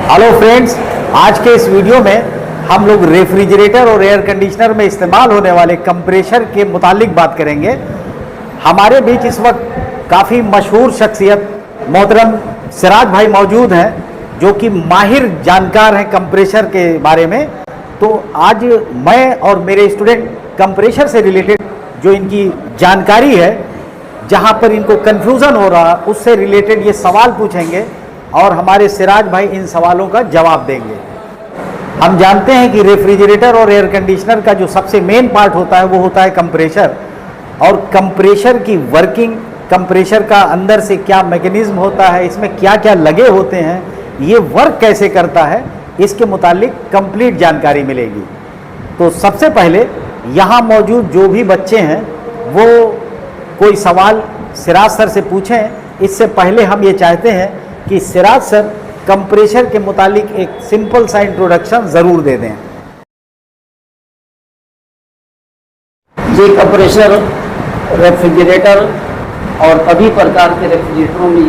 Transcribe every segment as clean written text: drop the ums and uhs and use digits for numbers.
Hello friends, आज के इस वीडियो में हम लोग रेफ्रिजरेटर और एयर कंडीशनर में इस्तेमाल होने वाले कंप्रेशर के मुतालिक बात करेंगे। हमारे बीच इस वक्त काफ़ी मशहूर शख्सियत मोहतरम सिराज भाई मौजूद हैं, जो कि माहिर जानकार हैं कंप्रेशर के बारे में। तो आज मैं और मेरे स्टूडेंट कंप्रेशर से रिलेटेड जो इनकी जानकारी है, जहां पर इनको कन्फ्यूज़न हो रहा, उससे रिलेटेड ये सवाल पूछेंगे और हमारे सिराज भाई इन सवालों का जवाब देंगे। हम जानते हैं कि रेफ्रिजरेटर और एयर कंडीशनर का जो सबसे मेन पार्ट होता है वो होता है कंप्रेशर, और कंप्रेशर की वर्किंग, कंप्रेशर का अंदर से क्या मैकेनिज्म होता है, इसमें क्या क्या लगे होते हैं, ये वर्क कैसे करता है, इसके मुतालिक कंप्लीट जानकारी मिलेगी। तो सबसे पहले यहाँ मौजूद जो भी बच्चे हैं वो कोई सवाल सिराज सर से पूछें। इससे पहले हम ये चाहते हैं कि सिराज सर कंप्रेशर के मुतालिक एक सिंपल सा इंट्रोडक्शन ज़रूर दे दें। ये कंप्रेशर रेफ्रिजरेटर और सभी प्रकार के रेफ्रिजरेटरों में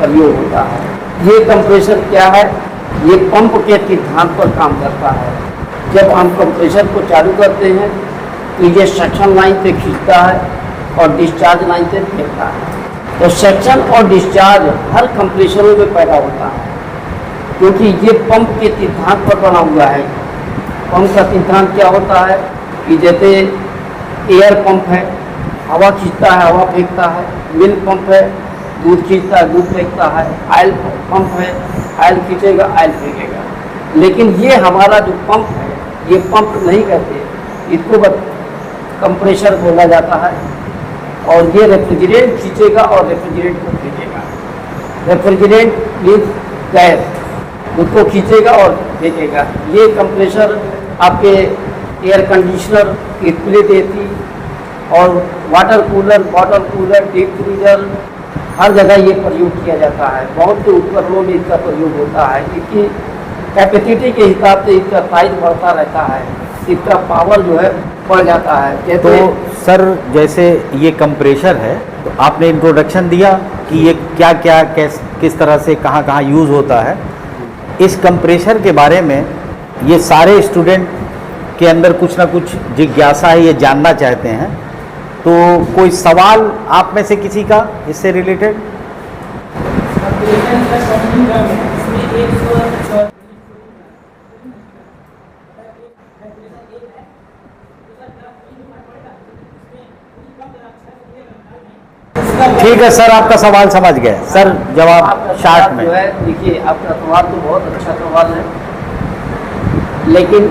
प्रयोग होता है। ये कंप्रेशर क्या है? ये पंप के सिद्धांत पर काम करता है। जब हम कंप्रेशर को चालू करते हैं तो ये सक्शन लाइन से खींचता है और डिस्चार्ज लाइन से फेंकता है। तो सेक्शन और डिस्चार्ज हर कंप्रेशरों में पैदा होता है, क्योंकि ये पंप के सिद्धांत पर बना हुआ है। पंप का सिद्धांत क्या होता है कि जैसे एयर पंप है, हवा खींचता है, हवा फेंकता है। मिल्क पंप है, दूध खींचता है, दूध फेंकता है। ऑयल पंप है, ऑयल खींचेगा, ऑयल फेंकेगा। लेकिन ये हमारा जो पंप है, ये पंप नहीं कहते, इसको बस कंप्रेशर बोला जाता है। और ये रेफ्रिजरेंट खींचेगा और रेफ्रिजरेंट को फेंकेगा। रेफ्रिजरेंट मीन्स गैस, उसको खींचेगा और फेंकेगा। ये कंप्रेशर आपके एयर कंडीशनर, स्प्लिट एसी और water cooler, bottle cooler, deep freezer, हर जगह ये प्रयोग किया जाता है। बहुत से उपकरणों में इसका प्रयोग होता है। इसकी कैपेसिटी के हिसाब से इसका साइज बढ़ता रहता है, इसका पावर जो है बढ़ जाता है। तो सर, जैसे ये कंप्रेशर है, तो आपने इंट्रोडक्शन दिया कि ये क्या क्या किस तरह से कहाँ कहाँ यूज़ होता है। इस कंप्रेशर के बारे में ये सारे स्टूडेंट के अंदर कुछ ना कुछ जिज्ञासा है, ये जानना चाहते हैं। तो कोई सवाल आप में से किसी का इससे रिलेटेड? ठीक है सर, आपका सवाल समझ गए सर। जवाब शार्ट में जो है, देखिए आपका सवाल तो बहुत अच्छा सवाल है। लेकिन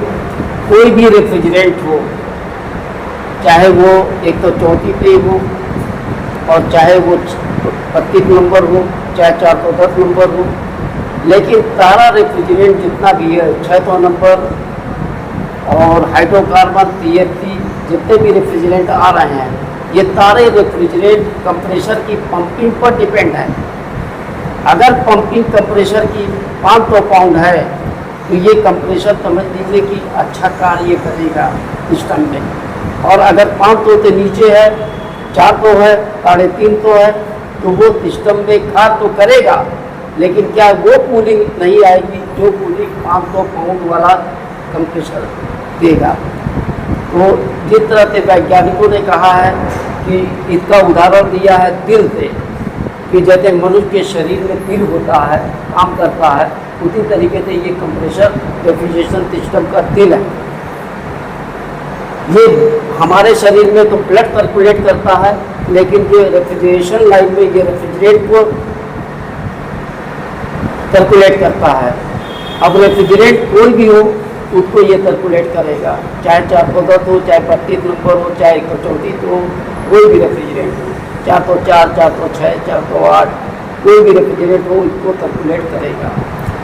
कोई भी रेफ्रिजरेंट हो, चाहे वो 134 पे हो और चाहे वो 25 नंबर हो, चाहे 410 नंबर हो, लेकिन सारा रेफ्रिजरेंट जितना भी है, 600 नंबर और हाइड्रोकार्बन, CFC, जितने भी रेफ्रिजरेंट आ रहे हैं, ये सारे रेफ्रिजरेंट कंप्रेशर की पंपिंग पर डिपेंड है। अगर पंपिंग कंप्रेशर की 500 पाउंड है तो ये कंप्रेशर समझ लीजिए कि अच्छा कार्य करेगा सिस्टम में। और अगर 500 से नीचे है, 400 है, 350 है, तो वो सिस्टम में कार्य तो करेगा, लेकिन क्या वो कूलिंग नहीं आएगी जो कूलिंग 500 पाउंड वाला कंप्रेशर देगा। तो जिस तरह से वैज्ञानिकों ने कहा है कि इसका उदाहरण दिया है दिल से, कि जैसे मनुष्य के शरीर में दिल होता है, काम करता है, उसी तरीके से ये कंप्रेशर रेफ्रिजरेशन सिस्टम का दिल है। ये हमारे शरीर में तो ब्लड सर्कुलेट करता है, लेकिन जो रेफ्रिजरेशन लाइन में ये रेफ्रिजरेंट को सर्कुलेट करता है। अब रेफ्रिजरेंट कोई भी हो, उसको ये सर्कुलेट करेगा, चाहे 410 हो, चाहे 25 नंबर हो, चाहे 134 हो, कोई भी रेफ्रिजरेंट हो, 404, 406, 408, कोई भी रेफ्रिजरेंट हो, इसको सर्कुलेट करेगा।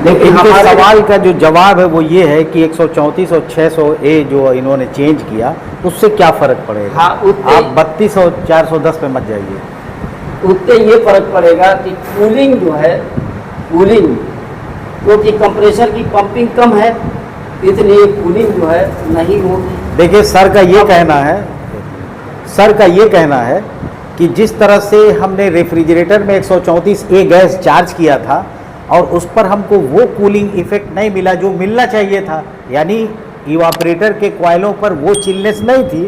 लेकिन हमारे सवाल का जो जवाब है वो ये है कि 134 और 600A जो इन्होंने चेंज किया, उससे क्या फ़र्क पड़ेगा? हाँ, आप 32 और 410 पे मत जाइए। उससे ये फर्क पड़ेगा कि कूलिंग जो है, कूलिंग, क्योंकि कंप्रेशर की पंपिंग कम है, इसलिए कूलिंग जो है नहीं होगी। देखिए सर का ये कहना है कि जिस तरह से हमने रेफ्रिजरेटर में 134A गैस चार्ज किया था और उस पर हमको वो कूलिंग इफेक्ट नहीं मिला जो मिलना चाहिए था, यानी इवापरेटर के कॉइलों पर वो चिलनेस नहीं थी,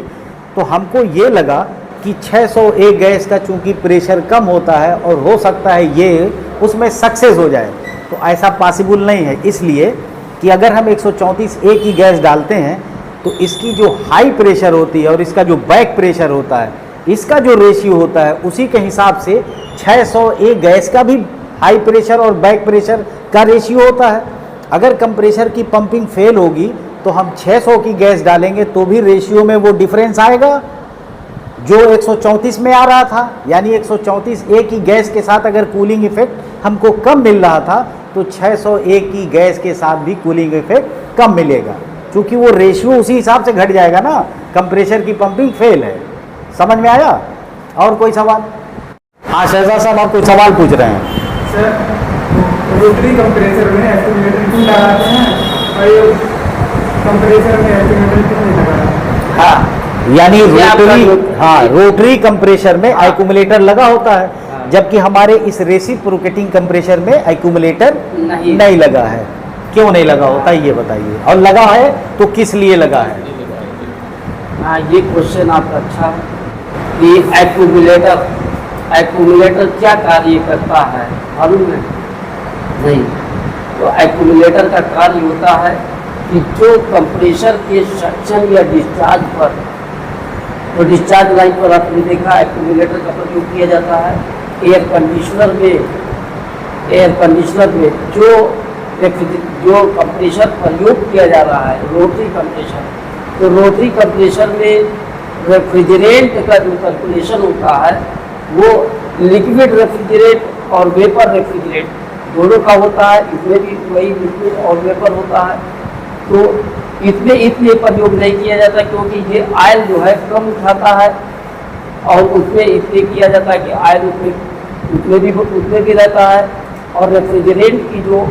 तो हमको ये लगा कि 601 गैस का चूंकि प्रेशर कम होता है और हो सकता है ये उसमें सक्सेस हो जाए, तो ऐसा पॉसिबल नहीं है। इसलिए कि अगर हम 134A की गैस डालते हैं तो इसकी जो हाई प्रेशर होती है और इसका जो बैक प्रेशर होता है, इसका जो रेशियो होता है उसी के हिसाब से 601 गैस का भी हाई प्रेशर और बैक प्रेशर का रेशियो होता है। अगर कंप्रेसर की पंपिंग फेल होगी तो हम 600 की गैस डालेंगे तो भी रेशियो में वो डिफरेंस आएगा जो 134 में आ रहा था, यानी 134A की गैस के साथ अगर कूलिंग इफेक्ट हमको कम मिल रहा था तो 601 की गैस के साथ भी कूलिंग इफेक्ट कम मिलेगा, क्योंकि वो रेशियो उसी हिसाब से घट जाएगा ना, कंप्रेसर की पंपिंग फेल है। समझ में आया? और कोई सवाल? हाँ शहजाद साहब, आप कोई सवाल पूछ रहे हैं? सर रोटरी कंप्रेसर में एक्यूमुलेटर क्यों लगाते हैं और ये कंप्रेसर में एक्यूमुलेटर क्यों नहीं लगाते? हाँ, यानी रोटरी कंप्रेसर में एक्यूमुलेटर लगा होता है, जबकि हमारे इस रेसिप्रोकेटिंग कंप्रेसर में एक्यूमुलेटर नहीं लगा है। क्यों नहीं लगा होता ये बताइए, और लगा है तो किस लिए लगा है? हाँ, ये क्वेश्चन आपका अच्छा है कि एक्यूमुलेटर क्या कार्य करता है मालूम है? नहीं, तो एक्यूमुलेटर का कार्य होता है कि जो कंप्रेसर के सक्शन या डिस्चार्ज पर, तो डिस्चार्ज लाइन पर आपने देखा एक्यूमुलेटर का प्रयोग किया जाता है। एयर कंडीशनर में जो कंप्रेसर प्रयोग किया जा रहा है रोटरी कंप्रेसर, तो रोटरी कंप्रेसर में रेफ्रिजरेंट का जो कैलकुलेशन होता है वो लिक्विड रेफ्रिजरेट और वेपर रेफ्रिजरेट दोनों का होता है। इसमें भी वही लिक्विड और वेपर होता है, तो इसमें प्रयोग नहीं किया जाता क्योंकि ये आयल जो है कम उठाता है, और उसमें इसलिए किया जाता है कि आयल उसमें भी रहता है, और रेफ्रिजरेंट की जो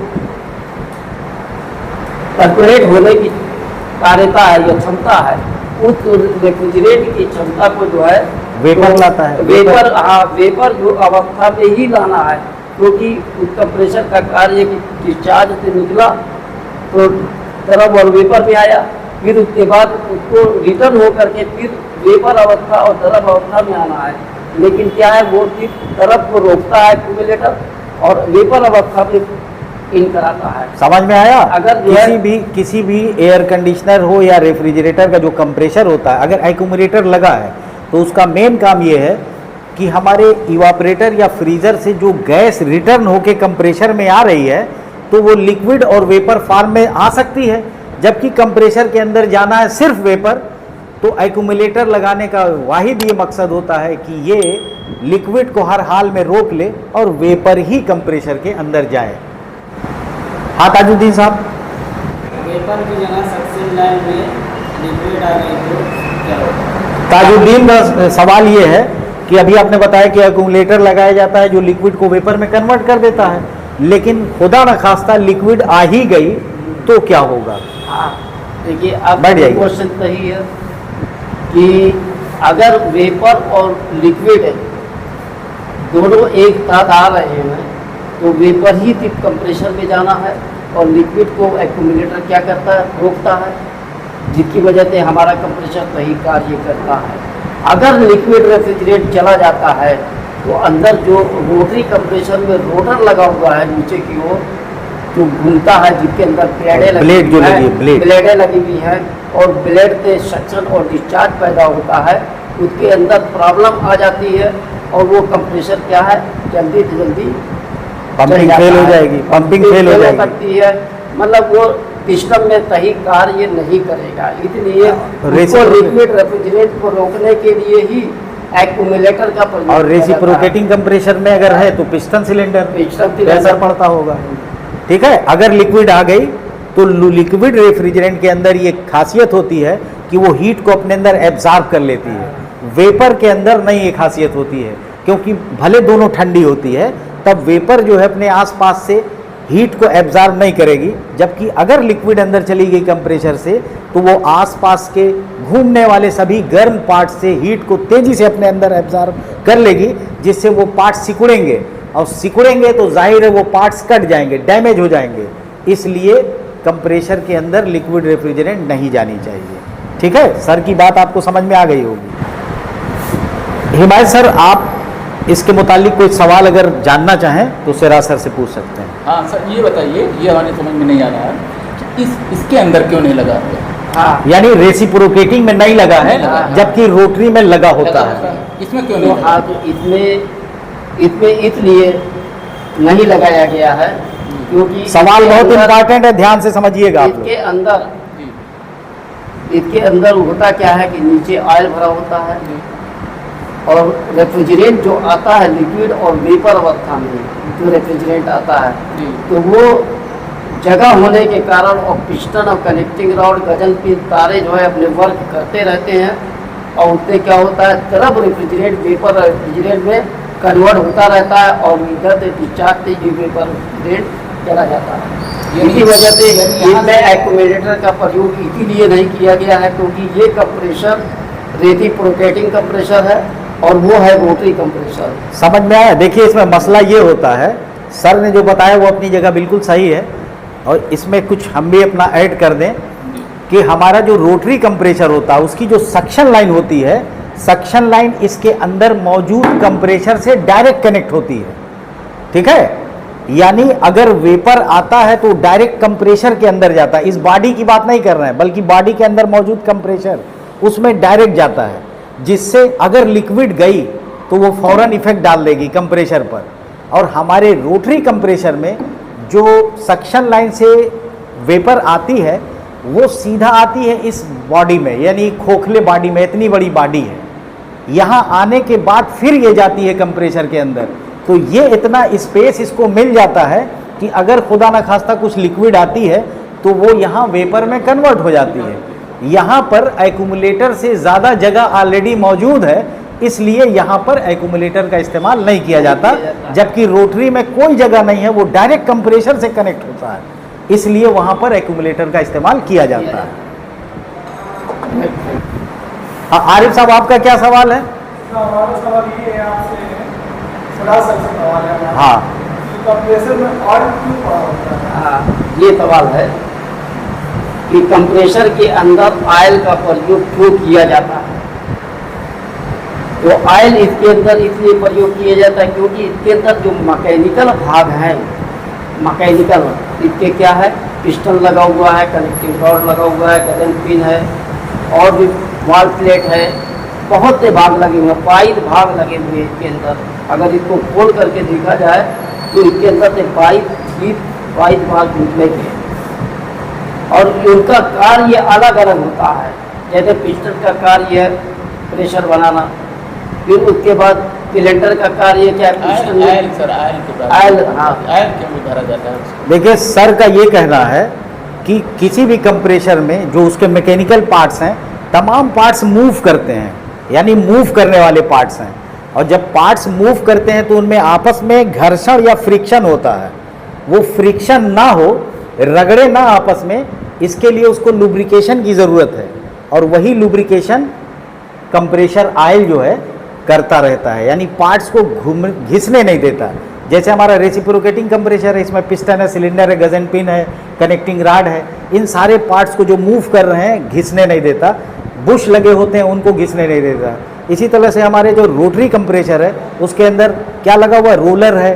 सर्कुलेट होने की कार्यता है या क्षमता है, उस रेफ्रिजरेंट की क्षमता को जो है वेपर लाता है। वेपर जो अवस्था में ही लाना है, क्योंकि उसका प्रेशर का कार्य कि डिस्चार्ज से निकला तो तरफ और वेपर में आया, फिर उसके बाद उसको रिटर्न हो करके फिर वेपर अवस्था और तरफ अवस्था में आना है। लेकिन क्या है, वो सिर्फ तरफ को रोकता है एक्यूमुलेटर और वेपर अवस्था में इन कराता है। समझ में आया? अगर किसी भी एयर कंडीशनर हो या रेफ्रिजरेटर का जो कंप्रेसर होता है, अगर एक्यूमुलेटर लगा है तो उसका मेन काम ये है कि हमारे इवापरेटर या फ्रीजर से जो गैस रिटर्न होके कंप्रेसर में आ रही है तो वो लिक्विड और वेपर फॉर्म में आ सकती है, जबकि कंप्रेसर के अंदर जाना है सिर्फ वेपर। तो एक्यूमुलेटर लगाने का वाहिद ये मकसद होता है कि ये लिक्विड को हर हाल में रोक ले और वेपर ही कंप्रेसर के अंदर जाए। हाँ ताजुद्दीन साहब, वेपर की जगह सक्शन लाइन में लिक्विड आ गई तो क्या होगा? ताजुद्दीन का सवाल ये है कि अभी आपने बताया कि एक्यूमुलेटर लगाया जाता है जो लिक्विड को वेपर में कन्वर्ट कर देता है, लेकिन खुदा न खास्ता लिक्विड आ ही गई तो क्या होगा? हाँ, देखिए अब बैठ जाइए। क्वेश्चन सही है कि अगर वेपर और लिक्विड दोनों एक साथ आ रहे हैं तो वेपर ही सिर्फ कंप्रेसर में जाना है और लिक्विड को एक्यूमुलेटर क्या करता है, रोकता है, जिसकी वजह से हमारा कंप्रेसर सही कार्य करता है। अगर लिक्विड रेफ्रिजरेट चला जाता है तो अंदर जो रोटरी कंप्रेसर में रोटर लगा हुआ है नीचे की ओर जो घूमता है, जिसके अंदर ब्लेडें लगी हुई हैं और ब्लेड से सक्शन और डिस्चार्ज पैदा होता है, उसके अंदर प्रॉब्लम आ जाती है और वो कंप्रेसर क्या है, जल्दी से जल्दी पंपिंग फेल हो जाएगी, पंपिंग फेल हो सकती है, मतलब वो सिस्टम में सही कार्य नहीं करेगा। इसलिए लिक्विड रेफ्रिजरेट को रोकने के लिए ही एक्यूमुलेटर का प्रयोग और रेसिप्रोकेटिंग कंप्रेसर में अगर है तो पिस्टन सिलेंडर प्रेशर पड़ता होगा। ठीक है, अगर लिक्विड आ गई तो लिक्विड रेफ्रिजरेंट के अंदर ये खासियत होती है कि वो हीट को अपने अंदर एब्जॉर्ब कर लेती है। वेपर के अंदर नहीं ये खासियत होती है, क्योंकि भले दोनों ठंडी होती है तब वेपर जो है अपने आसपास से हीट को एब्जॉर्ब नहीं करेगी, जबकि अगर लिक्विड अंदर चली गई कंप्रेसर से तो वो आसपास के घूमने वाले सभी गर्म पार्ट से हीट को तेजी से अपने अंदर एब्जॉर्ब कर लेगी, जिससे वो पार्ट सिकुड़ेंगे और सिकुड़ेंगे तो जाहिर है वो पार्ट्स कट जाएंगे, डैमेज हो जाएंगे। इसलिए कंप्रेशर के अंदर लिक्विड रेफ्रिजरेंट नहीं जानी चाहिए। ठीक है, सर की बात आपको समझ में आ गई होगी। हिमायत सर, आप इसके मुतालिक कोई सवाल अगर जानना चाहें तो सिरा सर से पूछ सकते हैं। हाँ सर, ये बताइए, ये हमारे समझ में नहीं आ रहा है कि इसके अंदर क्यों नहीं लगा हुआ? हाँ, यानी रेसिप्रोकेटिंग में नहीं लगा है, नहीं लगा है। जबकि रोटरी में लगा होता है। इसमें क्यों तो नहीं लगा? हाँ, तो इसमें इसलिए नहीं लगाया गया है क्योंकि सवाल इसके बहुत अंदर- इंपॉर्टेंट है, ध्यान से समझिएगा आप इसके लोग। अंदर जी, इसके अंदर होता क्या है कि नीचे ऑयल भरा होता है और रेफ्रिजरेंट जो आता है लिक्विड और वेपर अवस्था में जो रेफ्रिजरेंट आता है, जी, तो वो जगह होने के कारण और पिस्टन और कनेक्टिंग रॉड गजन पिन तारे जो है अपने वर्क करते रहते हैं और उससे क्या होता है तरफ रेफ्रिजरेंट वेपर रेफ्रिजरेंट में कन्वर्ट होता रहता है और इधर से डिस्चार्ज से ये वेपर रेफ्रिजरेंट चला जाता है। इसी वजह से इसमें एक्यूमुलेटर का प्रयोग इसीलिए नहीं किया गया है क्योंकि ये कंप्रेशर रेसिप्रोकेटिंग कंप्रेशर है और वो है रोटरी कंप्रेशर। समझ में आया? देखिए, इसमें मसला ये होता है, सर ने जो बताया वो अपनी जगह बिल्कुल सही है, और इसमें कुछ हम भी अपना ऐड कर दें कि हमारा जो रोटरी कंप्रेशर होता है उसकी जो सक्शन लाइन होती है, सक्शन लाइन इसके अंदर मौजूद कंप्रेशर से डायरेक्ट कनेक्ट होती है। ठीक है, यानी अगर वेपर आता है तो डायरेक्ट कंप्रेशर के अंदर जाता है। इस बॉडी की बात नहीं कर रहे हैं, बल्कि बॉडी के अंदर मौजूद कंप्रेशर उसमें डायरेक्ट जाता है, जिससे अगर लिक्विड गई तो वो फौरन इफेक्ट डाल देगी कंप्रेशर पर। और हमारे रोटरी कंप्रेशर में जो सक्शन लाइन से वेपर आती है वो सीधा आती है इस बॉडी में, यानी खोखले बॉडी में, इतनी बड़ी बॉडी है, यहाँ आने के बाद फिर ये जाती है कंप्रेशर के अंदर। तो ये इतना स्पेस इसको मिल जाता है कि अगर खुदा न खास्ता कुछ लिक्विड आती है तो वो यहाँ वेपर में कन्वर्ट हो जाती है। यहाँ पर एक्यूमुलेटर से ज़्यादा जगह ऑलरेडी मौजूद है, इसलिए यहाँ पर एक्यूमुलेटर का इस्तेमाल नहीं किया जाता, जबकि रोटरी में कोई जगह नहीं है, वो डायरेक्ट कंप्रेशर से कनेक्ट होता है, इसलिए वहाँ पर एक्यूमुलेटर का इस्तेमाल किया जाता है। हाँ, आरिफ साहब, आपका क्या सवाल है? तो हमारा सवाल ये है आपसे, सलाह सबसे सवाल है हमारा, हाँ, कि कंप्रेसर में ऑयल क्यों पड़ा होता है? हाँ, ये सवाल है कि कंप्रेसर के अंदर ऑयल का प्रयोग क्यों किया जाता है। तो ऑयल इसके अंदर इसलिए प्रयोग किया जाता है क्योंकि इसके अंदर जो मैकेनिकल भाग हैं, मैकेनिकल इसके क्या है, पिस्टन लगा हुआ है, कनेक्टिंग रॉड लगा हुआ है, गजन पिन है और भी वॉल प्लेट है, बहुत से भाग लगे हुए हैं, 22 भाग लगे हुए हैं इसके अंदर। अगर इसको खोल करके देखा जाए तो इसके अंदर से 22 भाग निकलेंगे और उनका कार्य अलग अलग होता है। जैसे पिस्टन का कार्य है प्रेशर बनाना, फिर उसके बाद सिलेंडर का कार्य क्या है, पिस्टन में आयल सर, आयल के बाद आयल, हाँ। आयल क्यों भरा जाता है उसको? देखिए, सर का ये कहना है कि किसी भी कंप्रेशर में जो उसके मैकेनिकल पार्ट्स हैं, तमाम पार्ट्स मूव करते हैं, यानी मूव करने वाले पार्ट्स हैं, और जब पार्ट्स मूव करते हैं तो उनमें आपस में घर्षण या फ्रिक्शन होता है। वो फ्रिक्शन ना हो, रगड़े ना आपस में, इसके लिए उसको लुब्रिकेशन की ज़रूरत है, और वही लुब्रिकेशन कंप्रेशर ऑयल जो है करता रहता है, यानी पार्ट्स को घिसने नहीं देता। जैसे हमारा रेसिप्रोकेटिंग कंप्रेशर है, इसमें पिस्टन है, सिलेंडर है, गजन पिन है, कनेक्टिंग रॉड है, इन सारे पार्ट्स को जो मूव कर रहे हैं घिसने नहीं देता। बुश लगे होते हैं उनको घिसने नहीं देता। इसी तरह से हमारे जो रोटरी कंप्रेशर है उसके अंदर क्या लगा हुआ है, रोलर है,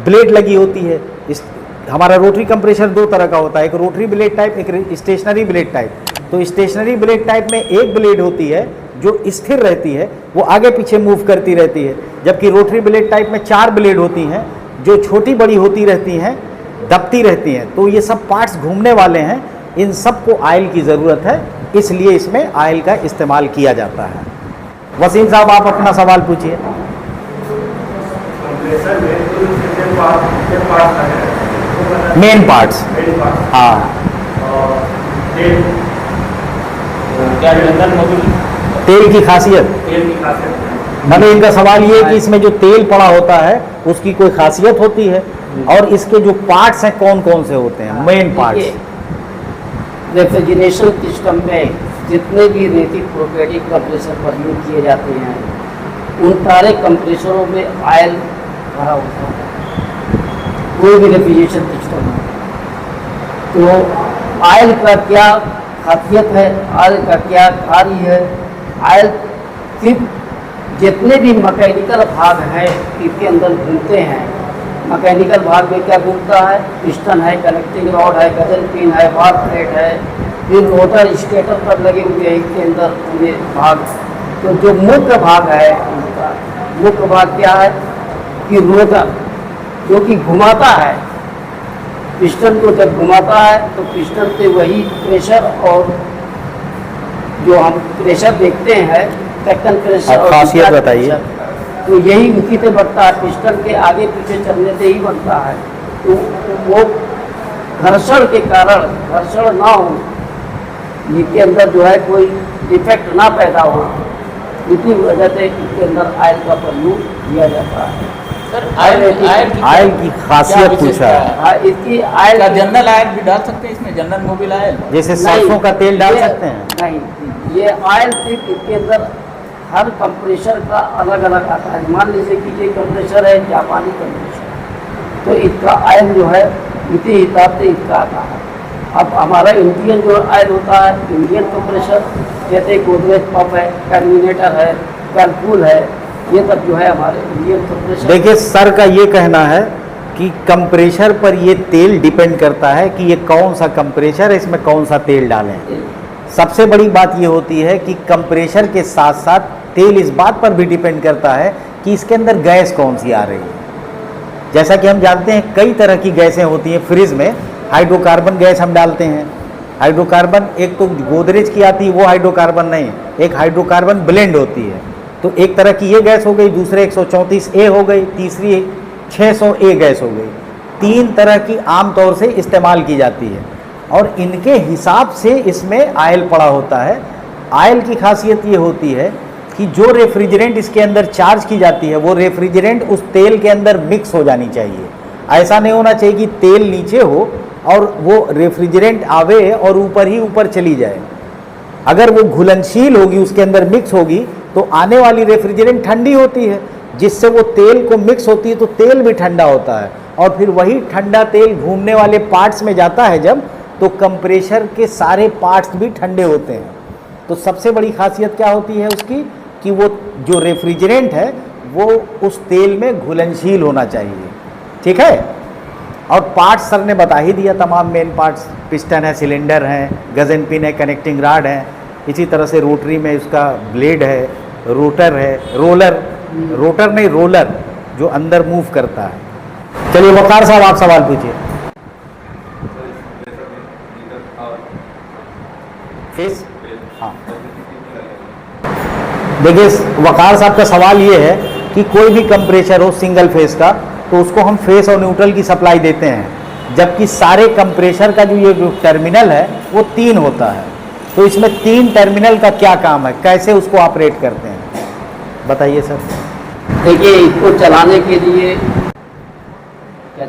ब्लेड लगी होती है। इस हमारा रोटरी कंप्रेशर दो तरह का होता है, एक रोटरी ब्लेड टाइप, एक स्टेशनरी ब्लेड टाइप। तो स्टेशनरी ब्लेड टाइप में एक ब्लेड होती है जो स्थिर रहती है, वो आगे पीछे मूव करती रहती है, जबकि रोटरी ब्लेड टाइप में 4 ब्लेड होती हैं जो छोटी बड़ी होती रहती हैं, दबती रहती हैं। तो ये सब पार्ट्स घूमने वाले हैं, इन सब को ऑयल की ज़रूरत है, इसलिए इसमें ऑयल का इस्तेमाल किया जाता है। वसीम साहब, आप अपना सवाल पूछिए। कंप्रेसर में जो इंजन पार्ट है वो मेन पार्ट्स, मेन पार्ट हाँ, और तेल क्या अंदर मौजूद तेल की खासियत, तेल की खासियत है। मतलब इनका सवाल ये है कि इसमें जो तेल पड़ा होता है उसकी कोई खासियत होती है, और इसके जो पार्ट्स हैं कौन कौन से होते हैं, मेन पार्ट्स। रेफ्रिजरेशन सिस्टम में जितने भी रेसिप्रोकेटिंग कंप्रेसर प्रयोग किए जाते हैं उन सारे कंप्रेसरों में ऑयल भरा होता है। कोई भी रेफ्रिजरेशन सिस्टम है। तो ऑयल का क्या खासियत है, ऑयल का क्या कार्य है? ऑयल सिर्फ जितने भी मैकेनिकल भाग हैं इसके अंदर घूमते हैं। मैकेनिकल भाग में क्या घूमता है? पिस्टन है, कनेक्टिंग रॉड है, गजल पिन है, बार प्लेट है, फिर रोटर स्टेटर पर लगे हुए हैं इसके अंदर पूरे भाग। तो जो मुख्य भाग है उनका मुख्य भाग क्या है कि रोटर जो कि घुमाता है पिस्टन को। जब घुमाता है तो पिस्टन से वही प्रेशर और जो हम प्रेशर देखते हैं सेकंड प्रेशर और खासियत डिस्चार्ज बताइए। प्रेशर, तो यही उसी से बढ़ता है। पिस्टन के आगे पीछे चलने से ही बनता है। तो वो घर्षण के कारण घर्षण ना हो, इसके अंदर जो है कोई डिफेक्ट ना पैदा हो, इसी वजह से इसके अंदर ऑयल का प्रयोग किया जाता है। सर ऑयल की खासियत पूछा है। हाँ, इसकी ऑयल क्या जनरल ऑयल भी डाल सकते हैं इसमें, जनरल मोबिल ऑयल? जैसे सरसों का तेल डाल ये- सकते हैं? नहीं, ये ऑयल सिर्फ इसके अंदर हर कंप्रेसर का अलग अलग आता है। मान लीजिए कि ये कंप्रेसर है जापानी कंप्रेसर, तो इसका ऑयल जो है इसी हिसाब से इसका आता है। अब हमारा इंडियन जो ऑयल होता है, इंडियन कंप्रेसर, जैसे गोदरेज पंप है, टर्मिनेटर है, कर्पूल है, ये सब जो है हमारे इंडियन कंप्रेसर। देखिए सर का ये कहना है कि कंप्रेशर पर ये तेल डिपेंड करता है कि ये कौन सा कंप्रेशर है, इसमें कौन सा तेल डालें। सबसे बड़ी बात ये होती है कि कंप्रेशर के साथ साथ तेल इस बात पर भी डिपेंड करता है कि इसके अंदर गैस कौन सी आ रही है। जैसा कि हम जानते हैं कई तरह की गैसें होती हैं फ्रिज में। हाइड्रोकार्बन गैस हम डालते हैं। हाइड्रोकार्बन एक तो गोदरेज की आती है, वो हाइड्रोकार्बन नहीं, एक हाइड्रोकार्बन ब्लेंड होती है। तो एक तरह की ये गैस हो गई, दूसरे 134A हो गई, तीसरी 600A गैस हो गई। 3 तरह की आमतौर से इस्तेमाल की जाती है और इनके हिसाब से इसमें ऑयल पड़ा होता है। ऑयल की खासियत ये होती है कि जो रेफ्रिजरेंट इसके अंदर चार्ज की जाती है वो रेफ्रिजरेंट उस तेल के अंदर मिक्स हो जानी चाहिए। ऐसा नहीं होना चाहिए कि तेल नीचे हो और वो रेफ्रिजरेंट आवे और ऊपर ही ऊपर चली जाए। अगर वो घुलनशील होगी, उसके अंदर मिक्स होगी, तो आने वाली रेफ्रिजरेंट ठंडी होती है, जिससे वो तेल को मिक्स होती है तो तेल भी ठंडा होता है और फिर वही ठंडा तेल घूमने वाले पार्ट्स में जाता है जब, तो कंप्रेशर के सारे पार्ट्स भी ठंडे होते हैं। तो सबसे बड़ी खासियत क्या होती है उसकी कि वो जो रेफ्रिजरेंट है वो उस तेल में घुलनशील होना चाहिए। ठीक है। और पार्ट्स सर ने बता ही दिया, तमाम मेन पार्ट्स, पिस्टन है, सिलेंडर है, गजन पिन है, कनेक्टिंग रॉड है, इसी तरह से रोटरी में उसका ब्लेड है, रोटर है, रोटर नहीं रोलर जो अंदर मूव करता है। चलिए वकार साहब आप सवाल पूछिए। फेस, हाँ देखिए वकार साहब का सवाल ये है कि कोई भी कंप्रेशर हो सिंगल फेस का तो उसको हम फेस और न्यूट्रल की सप्लाई देते हैं, जबकि सारे कंप्रेशर का जो टर्मिनल है वो 3 होता है। तो इसमें 3 टर्मिनल का क्या काम है, कैसे उसको ऑपरेट करते हैं, बताइए सर। देखिए इसको चलाने के लिए क्या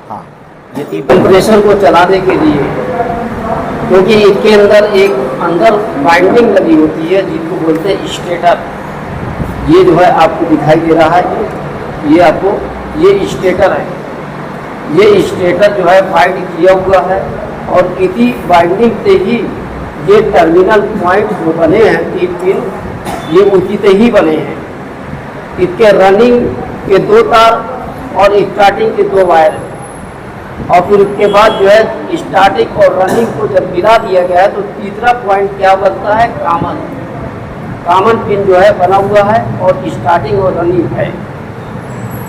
हाँ ये 3 कंप्रेसर को चलाने के लिए, क्योंकि इसके अंदर वाइंडिंग लगी होती है जिसको बोलते हैं स्टेटर। ये जो है आपको दिखाई दे रहा है, ये आपको ये स्टेटर है। ये स्टेटर जो है वाइंड किया हुआ है और इसी वाइंडिंग से ही ये टर्मिनल पॉइंट जो बने हैं 3 पिन, ये उसी से ही बने हैं। इसके रनिंग के 2 तार और स्टार्टिंग के 2 वायर, और फिर उसके बाद जो है स्टार्टिंग और रनिंग को जब मिला दिया गया है तो तीसरा पॉइंट क्या बनता है, कॉमन पिन जो है बना हुआ है और स्टार्टिंग और रनिंग है,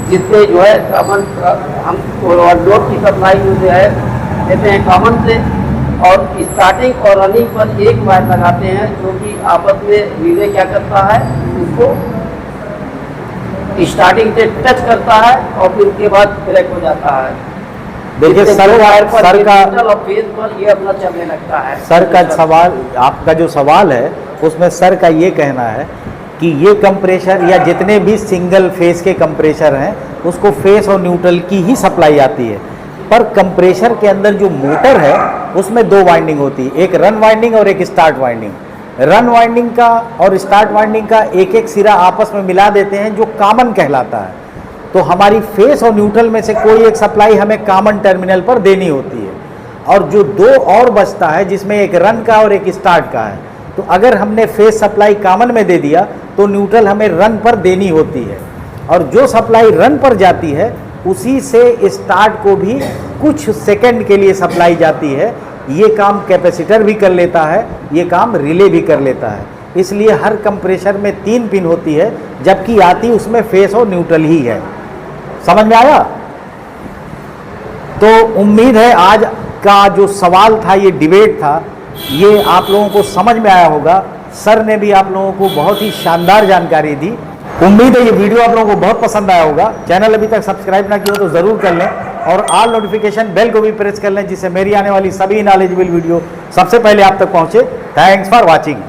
जिससे जो है कॉमन हम लोड की सप्लाई जो है देते हैं कॉमन से, और स्टार्टिंग और रनिंग पर एक वायर लगाते हैं जो कि आपस में रिले क्या करता है, उसको स्टार्टिंग से टच करता है और फिर उसके बाद ब्रेक हो जाता है। देखिए सर का और फेज पर ये अपना चलने लगता है। सर का सवाल, आपका जो सवाल है उसमें सर का ये कहना है कि ये कंप्रेशर या जितने भी सिंगल फेस के कंप्रेशर हैं उसको फेस और न्यूट्रल की ही सप्लाई आती है, पर कंप्रेशर के अंदर जो मोटर है उसमें 2 वाइंडिंग होती है, एक रन वाइंडिंग और एक स्टार्ट वाइंडिंग। रन वाइंडिंग का और स्टार्ट वाइंडिंग का एक सिरा आपस में मिला देते हैं जो कॉमन कहलाता है। तो हमारी फेस और न्यूट्रल में से कोई एक सप्लाई हमें कॉमन टर्मिनल पर देनी होती है, और जो दो और बचता है जिसमें एक रन का और एक स्टार्ट का है, तो अगर हमने फेस सप्लाई कॉमन में दे दिया तो न्यूट्रल हमें रन पर देनी होती है, और जो सप्लाई रन पर जाती है उसी से स्टार्ट को भी कुछ सेकंड के लिए सप्लाई जाती है। ये काम कैपेसिटर भी कर लेता है, ये काम रिले भी कर लेता है। इसलिए हर कंप्रेसर में 3 पिन होती है, जबकि आती उसमें फेस और न्यूट्रल ही है। समझ में आया? तो उम्मीद है आज का जो सवाल था, ये डिबेट था, ये आप लोगों को समझ में आया होगा। सर ने भी आप लोगों को बहुत ही शानदार जानकारी दी। उम्मीद है ये वीडियो आप लोगों को बहुत पसंद आया होगा। चैनल अभी तक सब्सक्राइब ना किया हो तो ज़रूर कर लें, और ऑल नोटिफिकेशन बेल को भी प्रेस कर लें, जिससे मेरी आने वाली सभी नॉलेजेबल वीडियो सबसे पहले आप तक पहुंचे। Thanks for watching.